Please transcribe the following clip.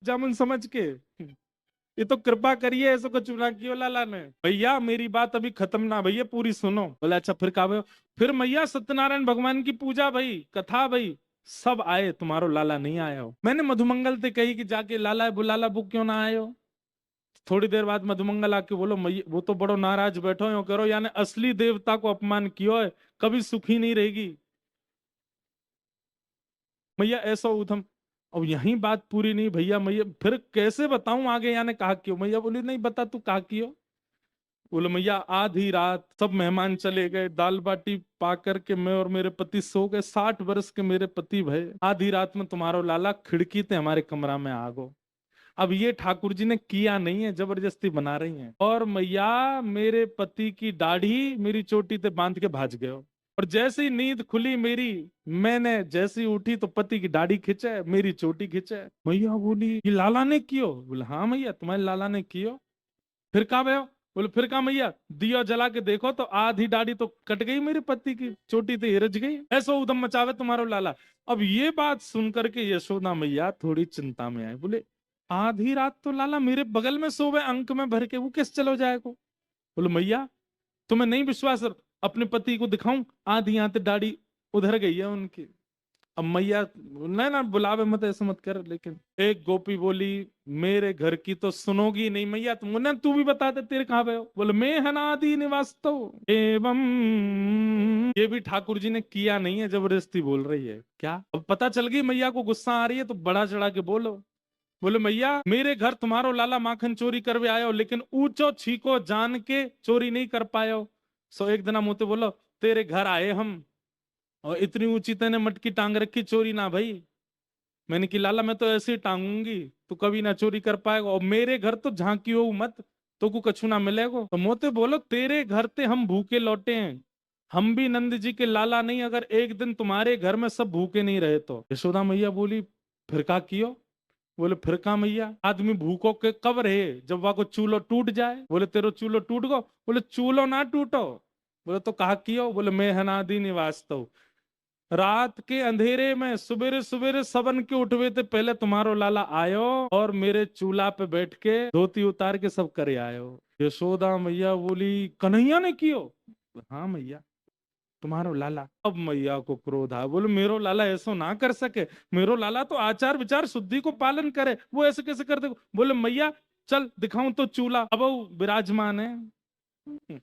जामुन समझ के, ये तो कृपा करिए, ऐसा कुछ ना कियो लाला ने। भैया मेरी बात अभी खत्म ना भैया, पूरी सुनो। बोला अच्छा फिर का? फिर मैया सत्यनारायण भगवान की पूजा भई, कथा भई, सब आए, तुम्हारो लाला नहीं आया हो। मैंने मधुमंगल से कही कि जाके लाला बुलाला, बुक क्यों ना आए हो। थोड़ी देर बाद मधुमंगल आके बोलो मैया, वो तो बड़ो नाराज बैठो हो, करो यानी असली देवता को अपमान कियो है, कभी सुखी नहीं रहेगी मैया, ऐसा उधम। अब यही बात पूरी नहीं भैया, मैया फिर कैसे बताऊं आगे, यानी कहा क्यों। मैया बोली नहीं बता तू कहा क्यों। बोले मैया आधी रात सब मेहमान चले गए, दाल बाटी पा करके मैं और मेरे पति सो गए, 60 वर्ष के मेरे पति भय, आधी रात में तुम्हारो लाला खिड़की ते हमारे कमरा में आ गो। अब ये ठाकुर जी ने किया नहीं है, जबरदस्ती बना रही हैं। और मैया मेरे पति की दाढ़ी मेरी चोटी ते बांध के भाज गए। और जैसे ही नींद खुली मेरी, मैंने जैसी उठी तो पति की दाढ़ी खिंचे, मेरी चोटी खिंचे। मैया बोली ये लाला ने कियो। बोले हाँ मैया तुम्हारे लाला ने कियो। फिर कहा भयो। बोले फिर कहा मैया, दिया जला के देखो तो आधी दाढ़ी तो कट गई, मेरे पति की चोटी तो हिरज गई, ऐसा उधम मचावे तुम्हारो लाला। अब ये बात सुन करके यशोदा मैया थोड़ी चिंता में आए। बोले आधी रात तो लाला मेरे बगल में सोवे अंक में भर के, वो कैसे चलो जाएगा। बोले मैया तुम्हें नहीं विश्वास, अपने पति को दिखाऊं, आधी आते दाढ़ी उधर गई है उनकी। अब मैया नहीं ना बुलावे मत, ऐसा मत कर। लेकिन एक गोपी बोली मेरे घर की तो सुनोगी नहीं मैया, तुम ना तू भी बता दे तेरे कहाँ पे हो। बोले मैं हनादि निवास तो एवं, ये भी ठाकुर जी ने किया नहीं है, जबरदस्ती बोल रही है क्या। अब पता चल गई मैया को गुस्सा आ रही है तो बड़ा चढ़ा के बोलो। बोले मैया मेरे घर तुम्हारो लाला माखन चोरी करवे आयो, लेकिन ऊंचो छीको जान के चोरी नहीं कर पायो। सो एक दिन मुझे बोलो तेरे घर आए हम, और इतनी ऊंची तेने मटकी टांग रखी, चोरी ना भाई। मैंने कि लाला मैं तो ऐसे ही टांगूंगी, तू कभी ना चोरी कर पाएगा, और मेरे घर तो झांकियो मत, तो को कछु ना मिलेगा। तो मोते बोलो तेरे घर ते हम भूखे लौटे हैं, हम भी नंद जी के लाला नहीं, अगर एक दिन तुम्हारे घर में सब भूखे नहीं रहे तो। यशोदा मैया बोली फिर का कियो। बोले फिर का मैया, आदमी भूखों के कब रहे, जब वहां को चूल्हो टूट जाए। बोले तेरो चूल्हो टूट गो। बोले चूल्हो ना टूटो। बोले तो कहा कियो। बोले मैं हनादि निवास तो, रात के अंधेरे में सवेरे सवेरे सबन के उठवे थे, पहले तुम्हारो लाला आयो और मेरे चूल्हा पे बैठ के धोती उतार के सब करे आयो। यशोदा मैया बोली कन्हैया ने कियो। हाँ मैया तुम्हारो लाला। अब मैया को क्रोध आया। बोले मेरो लाला ऐसा ना कर सके, मेरो लाला तो आचार विचार शुद्धि को पालन करे, वो ऐसे कैसे कर दे। बोले मैया चल दिखाऊं तो चूल्हा, अब वो विराजमान है।